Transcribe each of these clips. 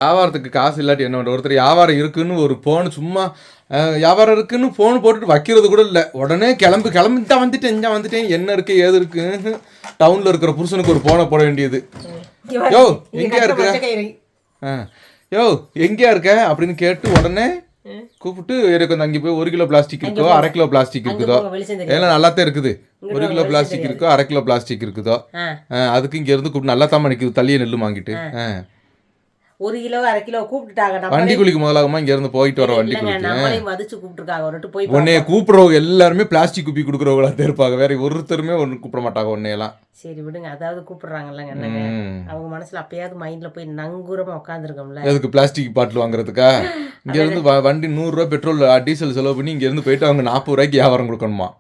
வியாபாரத்துக்கு காசு இல்லாட்டி என்ன பண்ணுற, ஒருத்தர் வியாபாரம் இருக்குன்னு ஒரு ஃபோன் சும்மா வியாபாரம் இருக்குன்னு ஃபோன் போட்டுட்டு வைக்கிறது கூட இல்லை. உடனே கிளம்பி தான் வந்துட்டேன் என்ன இருக்கு ஏது இருக்கு டவுனில் இருக்கிற புருஷனுக்கு ஒரு ஃபோனை போட வேண்டியது. யோ எங்கேயா இருக்க, யோ எங்கேயா இருக்க அப்படின்னு கேட்டு உடனே கூப்பிட்டு எனக்கு வந்து அங்கே போய் 1 கிலோ பிளாஸ்டிக் இருக்கோ 1/2 கிலோ பிளாஸ்டிக் இருக்குதோ, எல்லாம் நல்லாத்தான் இருக்குது. 1 கிலோ பிளாஸ்டிக் இருக்கோ 1/2 கிலோ பிளாஸ்டிக் இருக்குதோ, அதுக்கு இங்க இருந்து கூப்பிட்டு நல்லா தான் நிற்குது தள்ளியே நெல் வாங்கிட்டு 1 கிலோ 1/2 கிலோ கூப்பிட்டுட்டாங்க. வண்டி குளிக்கு முதலாகமா இங்க இருந்து போயிட்டு வர வண்டி குளிக்கு நம்மளையும் மதிச்சு கூப்பிட்டுருக்காங்க. உன்னைய கூப்பிடுறவங்க எல்லாருமே பிளாஸ்டிக் குப்பி கொடுக்குறவங்களா தான் இருப்பாங்க, வேற ஒருத்தருமே ஒன்று கூப்பிட மாட்டாங்க உன்னையெல்லாம். சரி விடுங்க, அதாவது கூப்பிடுறாங்கல்லங்க என்னங்க, அவங்க மனசுல அப்பயாவது மைண்ட்ல போய் நங்கூரமா உட்காந்துருக்கோம்ல. எதுக்கு பிளாஸ்டிக் பாட்டில் வாங்குறதுக்கா? இங்க இருந்து வண்டி 100 ரூபா பெட்ரோல் டீசல் செலவு பண்ணி இங்க இருந்து போயிட்டு அவங்க 40 ரூபாய்க்கு வியாபாரம் கொடுக்கணுமா?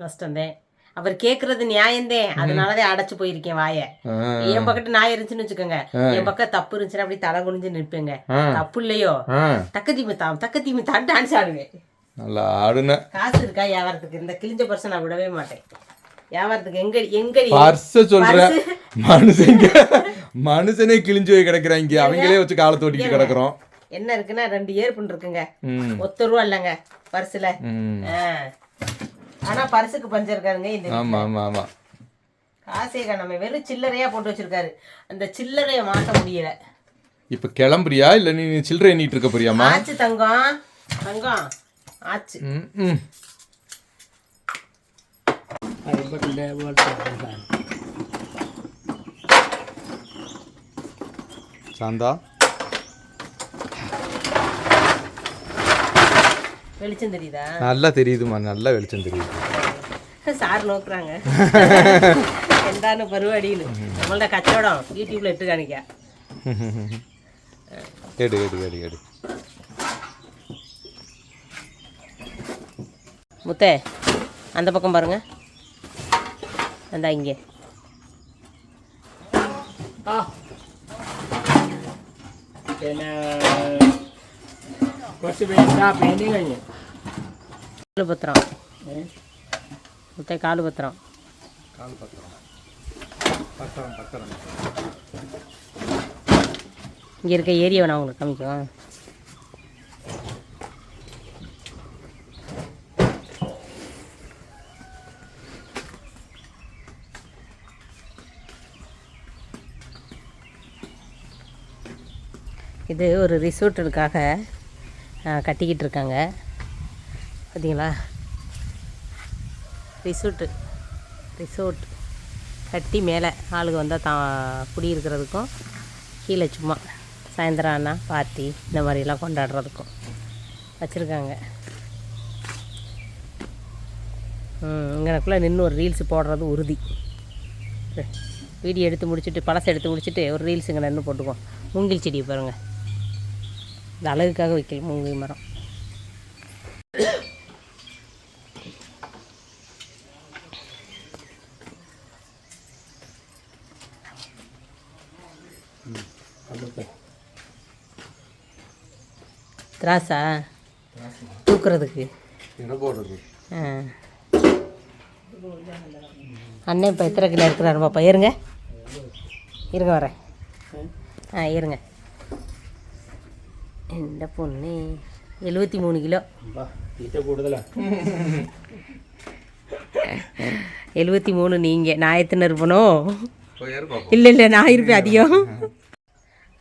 கஷ்டம்தான். அவர் கேக்குறது நியாயந்தேன், அதனாலதான் அடைச்சு போயிருக்கேன் வாய. என் பக்கத்து நாய் இருந்துச்சுன்னு வச்சுக்கோங்க, என் பக்கம் தப்பு இருந்துச்சுன்னா அப்படி தலை குனிஞ்சு நிற்பேங்க. தப்பு இல்லையோ தக்கத்தி மித்தான் டான்ஸ் ஆடுவேன். நல்லா ஆடுன. காசு இருக்கா வியாபாரத்துக்கு? இந்த கிழிஞ்ச பர்சன் நான் விடவே மாட்டேன் வியாபாரத்துக்கு. எங்க பர்ஸ சொல்றேன், மனுஷனே கிழிஞ்சு போய் கிடக்குறாங்க, அவங்களே வச்சு காலத்தை ஓட்டிட்டு கிடக்குறோம். என்ன இருக்குன்னா 2 ஏர்பன் இருக்குங்க, ₹1 இல்லைங்க பர்சுல. ஆனா பர்சுக்கு பஞ்சம் இருக்காருங்க இந்த. ஆமா ஆமா ஆமா, காசேக நம்ம வெறும் சில்லறையா போட்டு வச்சிருக்காரு, அந்த சில்லறைய மாட்ட முடியல. இப்ப கிளம்புறியா இல்ல நீ சில்லறை எண்ணிட்டு இருக்க போறியாமா? ஆச்சு தங்கம், தங்கம் ஆச்சு. சாந்தா வெளிச்சம் தெரியுதா? நல்லா தெரியுதுமா, நல்லா வெளிச்சம் தெரியுது. சார் நோக்குறாங்க எந்தான பருவாடின்னு. நம்மள்ட கச்சவடம் யூடியூப்ல இட்டு காணிக்க. கேடு கேடு கேடு கேடு. முத்தே அந்த பக்கம் பாருங்க, அந்த இங்கே காலு பத்திரம் முத்தை, காலு பத்திரம் இங்கே இருக்க ஏரியாவை நான் உங்களுக்கு காமிக்கும். இது ஒரு ரிசோர்ட்டுக்காக கட்டிக்கிட்டு இருக்காங்க பார்த்தீங்களா. ரிசோர்ட் கட்டி மேலே ஆளுங்க வந்தால் குடியிருக்கிறதுக்கும் கீழே சும்மா சாயந்தரம் ஆனால் பார்ட்டி இந்த மாதிரிலாம் கொண்டாடுறதுக்கும் வச்சுருக்காங்க. இங்கனக்குள்ளே நின்று ஒரு ரீல்ஸ் போடுறது உறுதி. வீடியோ எடுத்து முடிச்சுட்டு பழசை எடுத்து முடிச்சுட்டு ஒரு ரீல்ஸ் இங்கே நின்று போட்டுக்குவோம். மூங்கில் செடியை பாருங்கள், இந்த அழகுக்காக வைக்கல மூங்கில் மரம். திராசா தூக்குறதுக்கு அண்ணன் இப்போ எத்தனை கிலோ இருக்கிறாரு பாப்பா? இருங்க வரேன். இருங்க. இந்த பொண்ணு 73 கிலோ. 73 நீங்கள். நான் எத்தனை இருப்பணும்? இல்லை நான் இருப்பேன் அதிகம்.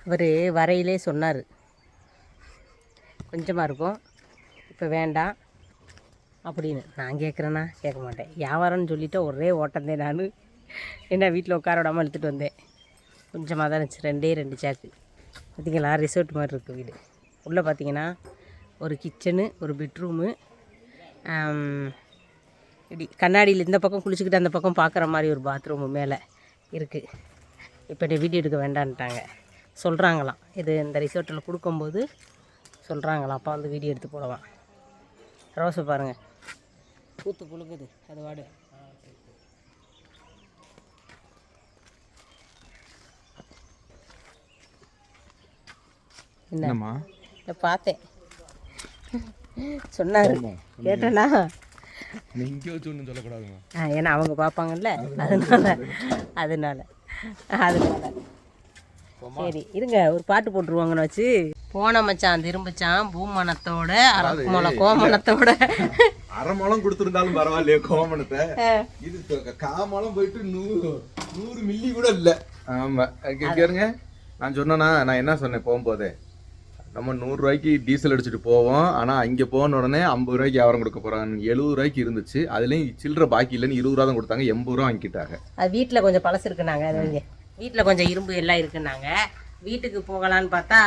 அவர் வரையிலே சொன்னார் கொஞ்சமாக இருக்கும், இப்போ வேண்டாம் அப்படின்னு. நான் கேட்குறேன்னா கேட்க மாட்டேன். வியாபாரம்னு சொல்லிவிட்டு ஒரே ஓட்டந்தேன் நான். என்ன வீட்டில் உட்கார விடாமல் எடுத்துகிட்டு வந்தேன். கொஞ்சமாக தான் இருந்துச்சு, 2 சாக்கு. பார்த்திங்களா, ரிசோர்ட் மாதிரி இருக்குது வீடு. உள்ளே பார்த்திங்கன்னா ஒரு கிச்சனு, ஒரு பெட்ரூமு, இப்படி கண்ணாடியில் இந்த பக்கம் குளிச்சுக்கிட்டு அந்த பக்கம் பார்க்குற மாதிரி ஒரு பாத்ரூமு மேலே இருக்குது. இப்போ வீடியோ எடுக்க வேண்டான்ட்டாங்க, சொல்கிறாங்களாம். இது இந்த ரிசோர்ட்டில் கொடுக்கும்போது சொல்கிறாங்களாம், அப்போ வந்து வீடியோ எடுத்து போடலாம். ரோஸை பாருங்கள், பூத்து புழுங்குது அது வாடு. என்னம்மா பார்த்தேன், சொன்னார் கேட்டேன்னா. ஏன்னா அவங்க பார்ப்பாங்கல்ல, அதனால சரி இருங்க ஒரு பாட்டு போட்டுருவாங்கன்னு வச்சு. போன மச்சான் திரும்பிச்சான் பூமணத்தோட கோமணத்தோட. அரை முளம் கொடுத்துருந்தாலும் பரவாயில்லையே கோமணத்தை. இது காமலம் போயிட்டு 100 மில்லி கூட இல்லை. ஆமா கேளுங்க, நான் சொன்னேன்னா நான் என்ன சொன்னேன் போகும்போதே, நம்ம 100 ரூபாய்க்கு டீசல் அடிச்சுட்டு போவோம். ஆனால் அங்கே போன உடனே 50 ரூபாய்க்கு வியாபாரம் கொடுக்க போகிறாங்க. 70 ரூபாய்க்கு இருந்துச்சு, அதுலேயும் சில்லற பாக்கி இல்லைன்னு 20 ரூபா தான் கொடுத்தாங்க. 80 ரூபா வாங்கிட்டாங்க. அது வீட்டில் கொஞ்சம் பழசு இருக்குனாங்க, அது வீட்டில் கொஞ்சம் இரும்பு எல்லாம் இருக்குன்னாங்க. வீட்டுக்கு போகலான்னு பார்த்தா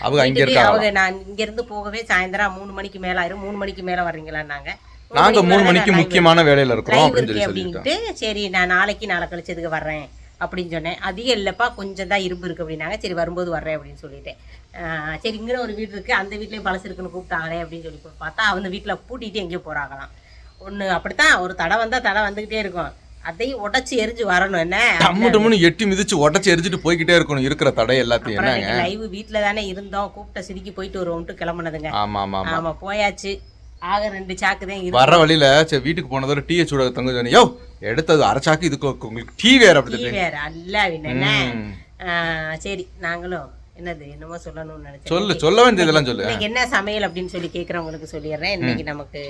அவங்க அங்கே இருக்காங்க. அவங்க நான் இங்கேருந்து போகவே சாயந்தரம் 3 மணிக்கு மேலே ஆயிரும். 3 மணிக்கு மேலே வர்றீங்களான்னாங்க. நாங்கள் 3 மணிக்கு முக்கியமான வேலையில் இருக்கிறோம் அப்படின்ட்டு சரி நான் நாளை கழிச்சதுக்கு வர்றேன் அப்படின்னு சொன்னேன். அதிகம் இல்லைப்பா கொஞ்சம் தான் இரும்பு இருக்குது அப்படின்னாங்க. சரி வரும்போது வர்றேன் அப்படின்னு சொல்லிட்டேன். சரி இங்கே ஒரு வீடு இருக்குது, அந்த வீட்லேயும் பழசு இருக்குன்னு கூப்பிட்டாங்களே அப்படின்னு சொல்லி பார்த்தா அந்த வீட்டில் பூட்டிகிட்டு எங்கேயோ போகிறாங்களாம். ஒன்று அப்படித்தான், ஒரு தடை வந்தால் தடை வந்துக்கிட்டே இருக்கும். அதையும் உடச்சி எரிஞ்சு வரணும். என்ன டம்முன்னு எட்டி மிதிச்சு உடச்சி எரிஞ்சிட்டு போய்கிட்டே இருக்கணும் இருக்கிற தடை எல்லாத்தையும். என்னங்க லைவ் வீட்டில் தானே இருந்தோம், கூப்பிட்ட சிரிக்கி போயிட்டு வருவோம்ட்டு கிளம்புனதுங்க. ஆமா போயாச்சு. ஆக 2 சாக்கு தான் இருக்கு. வர வழியில சரி வீட்டுக்கு போனதோட டீ சூட தங்க சொன்னேன். யோ எடுத்தது அரை சாக்கு, இதுக்கு உங்களுக்கு டீ வேற அப்படி வேற அல்ல என்ன. சரி நாங்களும் என்னமோ சொல்லணும்னு நினைச்சேன். சொல்ல வேண்டியதெல்லாம் சொல்லு. இன்னைக்கு என்ன சமையல் அப்படின்னு சொல்லி கேட்குறவங்களுக்கு சொல்லிடுறேன். இன்னைக்கு நமக்கு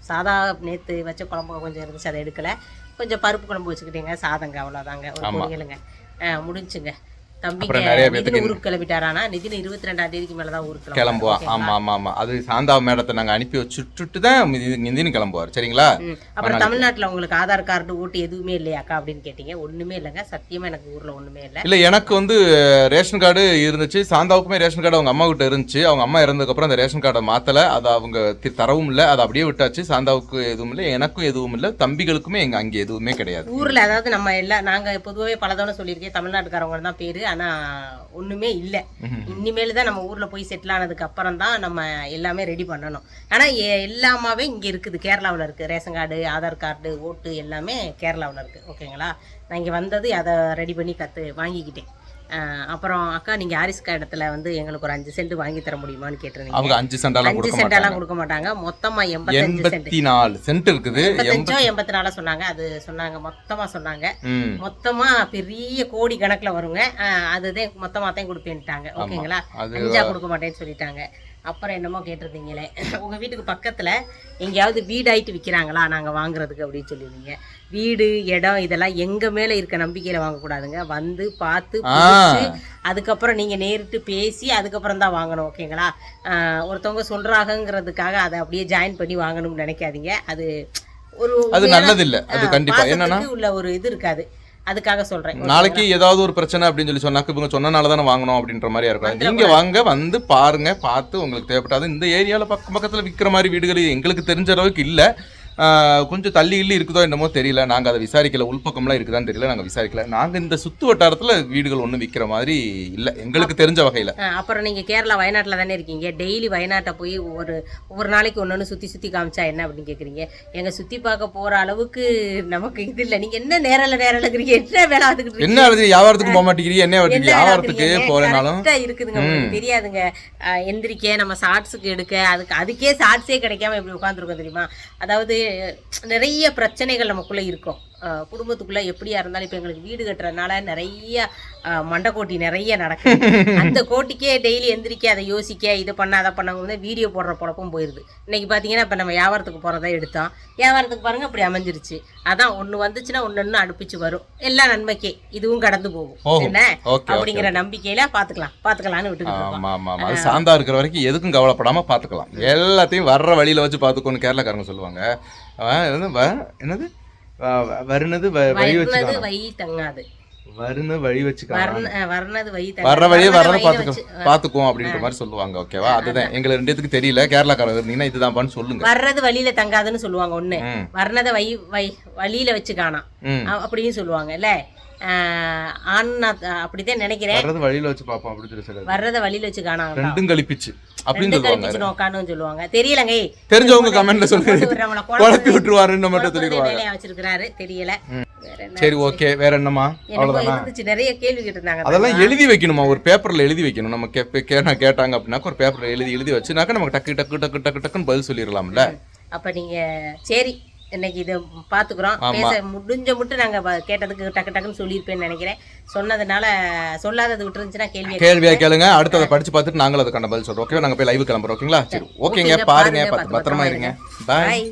சாதா நேற்று வச்ச குழம்பு கொஞ்சம் இருந்துச்சு, அதை எடுக்கல. கொஞ்சம் பருப்பு குழம்பு வச்சுக்கிட்டீங்க, சாதங்க அவ்வளோதாங்க, ஒரு பொரியலுங்க முடிஞ்சுங்க. தம்பிங்க நிதின் ஊருக்கு கிளம்பிட்டாரானா? நிதின் 22ஆம் தேதிக்கு மேலதான் ஊருக்கு கிளம்புவா. ஆமா அது சாந்தா மேடத்தை நாங்க அனுப்பி வச்சுட்டு தான் நிதின் கிளம்புவார். சரிங்களா? அப்புறம் தமிழ்நாட்டுல உங்களுக்கு ஆதார் கார்டு ஓட்டு எதுவுமே இல்லையாக்கா அப்படின்னு கேட்டீங்க. ஒண்ணுமே இல்லைங்க, சத்தியமா எனக்கு ஊர்ல ஒண்ணுமே இல்லை. எனக்கு வந்து ரேஷன் கார்டு இருந்துச்சு, சாந்தாவுக்குமே ரேஷன் கார்டு அவங்க அம்மா கிட்ட இருந்துச்சு. அவங்க அம்மா இறந்ததுக்கு அப்புறம் அந்த ரேஷன் கார்டை மாத்தல, அது அவங்க தரவும் இல்லை, அதை அப்படியே விட்டாச்சு. சாந்தாவுக்கு எதுவும் இல்லை, எனக்கும் எதுவும் இல்லை, தம்பிகளுக்குமே எங்க அங்கே எதுவுமே கிடையாது ஊர்ல. அதாவது நம்ம எல்லாம் நாங்க பொதுவாகவே பலதோட சொல்லியிருக்கேன், தமிழ்நாட்டுக்காரவங்க தான் பேரு, ஆனா ஒண்ணுமே இல்லை. இனிமேல் தான் நம்ம ஊர்ல போய் செட்டில் ஆனதுக்கு அப்புறம் தான் நம்ம எல்லாமே ரெடி பண்ணணும். ஆனா எல்லாமே இங்க இருக்குது, கேரளாவில் இருக்கு. ரேஷன் கார்டு, ஆதார் கார்டு, ஓட்டு எல்லாமே கேரளாவில் இருக்கு. ஓகேங்களா? நான் இங்கே வந்தது அதை ரெடி பண்ணி வாங்கிக்கிட்டேன். அப்புறம் அக்கா நீங்கள் ஆரிஸ்கா இடத்துல வந்து எங்களுக்கு ஒரு 5 சென்ட் வாங்கி தர முடியுமான்னு கேட்டிருந்தீங்க. அவங்க 5 சென்டெல்லாம் கொடுக்க மாட்டாங்க. மொத்தமாக 84 சென்ட் இருக்குது. 84 சொன்னாங்க. அது சொன்னாங்க, மொத்தமாக சொன்னாங்க. மொத்தமாக பெரிய கோடி கணக்கில் வருங்க. அதுதான் மொத்தமாக தான் கொடுப்பேன்ட்டாங்க. ஓகேங்களா? 5 கொடுக்க மாட்டேன்னு சொல்லிட்டாங்க. அப்புறம் என்னமோ கேட்டிருந்தீங்களே, உங்கள் வீட்டுக்கு பக்கத்தில் எங்கேயாவது வீடாயிட்டு விற்கிறாங்களா நாங்கள் வாங்குறதுக்கு அப்படின்னு சொல்லியிருந்தீங்க. வீடு இடம் இதெல்லாம் எங்கள் மேலே இருக்க நம்பிக்கையில் வாங்கக்கூடாதுங்க. வந்து பார்த்து அதுக்கப்புறம் நீங்கள் நேரிட்டு பேசி அதுக்கப்புறம் தான் வாங்கணும். ஓகேங்களா? ஒருத்தவங்க சொல்கிறாங்கங்கிறதுக்காக அதை அப்படியே ஜாயின் பண்ணி வாங்கணும்னு நினைக்காதீங்க. அது நல்லதில்லை. அது கண்டிப்பாக என்னன்னா உள்ள ஒரு இது இருக்காது. அதுக்காக சொல்றேன். நாளைக்கு ஏதாவது ஒரு பிரச்சனை அப்படின்னு சொல்லி சொன்னாக்க இவங்க சொன்னனால தானே வாங்கணும் அப்படின்ற மாதிரி இருக்கும். நீங்க வாங்க, வந்து பாருங்க, பார்த்து உங்களுக்கு தேவைப்பட்டாது. இந்த ஏரியாவில் பக்கத்துல விற்கிற மாதிரி வீடுகள் எங்களுக்கு தெரிஞ்ச அளவுக்கு இல்லை. கொஞ்சம் தள்ளி இருக்குதோ என்னமோ தெரியல. நாங்கள் அதை விசாரிக்கல, உள்பக்கம்லாம் இருக்குதான்னு தெரியல, நாங்கள் விசாரிக்கல. நாங்கள் இந்த சுற்று வட்டாரத்தில் வீடுகள் ஒன்றும் விற்கிற மாதிரி இல்லை எங்களுக்கு தெரிஞ்ச வகையில். அப்புறம் நீங்கள் கேரளா வயநாட்டில் தானே இருக்கீங்க. டெய்லி வயநாட்டை போய் ஒவ்வொரு நாளைக்கு ஒன்று சுற்றி காமிச்சா என்ன அப்படின்னு கேட்குறீங்க. எங்கள் சுற்றி பார்க்க போகிற அளவுக்கு நமக்கு இது இல்லை. நீங்கள் என்ன நேரில் இருக்கிறீங்க, என்ன வேலை பார்த்துக்கிட்டு என்ன வியாபாரத்துக்கு போக மாட்டேங்கிறீங்க, என்ன வியாபாரத்துக்கு போகிறனாலும் இருக்குதுங்க. உங்களுக்கு தெரியாதுங்க. எந்திரிக்க நம்ம ஷார்ட்ஸுக்கு எடுக்க அதுக்கே ஷார்ட்ஸே கிடைக்காம எப்படி உட்காந்துருக்கோம் தெரியுமா? அதாவது நிறைய பிரச்சனைகள் நமக்குள்ள இருக்கும். குடும்பத்துக்குள்ள எப்படியா இருந்தாலும் இப்போ எங்களுக்கு வீடு கட்டுறதுனால நிறைய மண்டைக்கோட்டி நிறைய நடக்குது. அந்த கோட்டிக்கே டெய்லி எந்திரிக்க, அதை யோசிக்க, இதை பண்ண அதை பண்ணவங்க வீடியோ போடுற பொழப்பும் போயிடுது. இன்னைக்கு பார்த்தீங்கன்னா இப்போ நம்ம வியாபாரத்துக்கு போகிறதா எடுத்தோம். வியாபாரத்துக்கு பாருங்க அப்படி அமைஞ்சிருச்சு. அதான் ஒன்று வந்துச்சுன்னா ஒன்று அடுப்பிச்சு வரும். எல்லாம் நன்மைக்கே, இதுவும் கடந்து போகும். என்ன அப்படிங்கிற நம்பிக்கையில பார்த்துக்கலாம்னு விட்டுக்கிட்டு சாந்தா இருக்கிற வரைக்கும் எதுக்கும் கவலைப்படாம பார்த்துக்கலாம். எல்லாத்தையும் வர்ற வழியில வச்சு பார்த்துக்கோன்னு கேரளாக்காரங்க சொல்லுவாங்க. என்னது வருனது வழி வச்சு வை தங்காது, வழி வச்சு வர்ற வழியே பாத்துக்குவோம் அப்படின்ற மாதிரி சொல்லுவாங்க. ஓகேவா? அதுதான் எங்களுக்கு 2 தெரியல. கேரளாக்காரங்க இருந்தீங்கன்னா இதுதான் சொல்லுங்க. வர்றது வழியில தங்காதுன்னு சொல்லுவாங்க. ஒண்ணு வர்றத வழியில வச்சு காணாம் அப்படின்னு சொல்லுவாங்க. இல்ல அப்படிதான் நினைக்கிறேன். வர்றத வழியில வச்சு பாப்போம் அப்படின்னு சொல்லி வர்றத வழியில வச்சு காணாம் ரெண்டும் கழிப்பிச்சு அப்படின்னு சொல்லுவாங்க. தெரியலங்க, தெரிஞ்சவங்க கமெண்ட்ல சொல்லுங்க. குழப்பி விட்டுருவாருன்னு மட்டும் சொல்லிடுவாங்க. வச்சிருக்காரு தெரியல. சரி ஓகே, வேற என்னமா? அவ்வளவுதானா? நிறைய கேள்வி கேட்டிருந்தாங்க. அதெல்லாம் எழுதி வைக்கணுமா? ஒரு பேப்பர்ல எழுதி வைக்கணும். நம்ம கேட்டாங்க அப்படின்னா ஒரு பேப்பர்ல எழுதி வச்சுனாக்க நமக்கு டக்கு டக்குன்னு பதில் சொல்லிடலாம்ல. அப்ப நீங்க சரி இன்னைக்கு இதை பார்த்துக்குறோம். பேச முடிஞ்ச மட்டும் நாங்கள் கேட்டதுக்கு டக்கு டக்குன்னு சொல்லியிருப்பேன்னு நினைக்கிறேன். சொன்னதுனால சொல்லாதது விட்டுருந்துச்சுன்னா கேள்வியாக கேளுங்க. அடுத்து அதை படிச்சு பார்த்துட்டு நாங்களும் அதுக்கான பதில் சொல்கிறோம். ஓகேவா? நாங்கள் போய் லைவ் கிளம்புறோம். ஓகேங்களா? சரி ஓகேங்க. பாருங்க, பத்திரமா இருங்க. பாய்.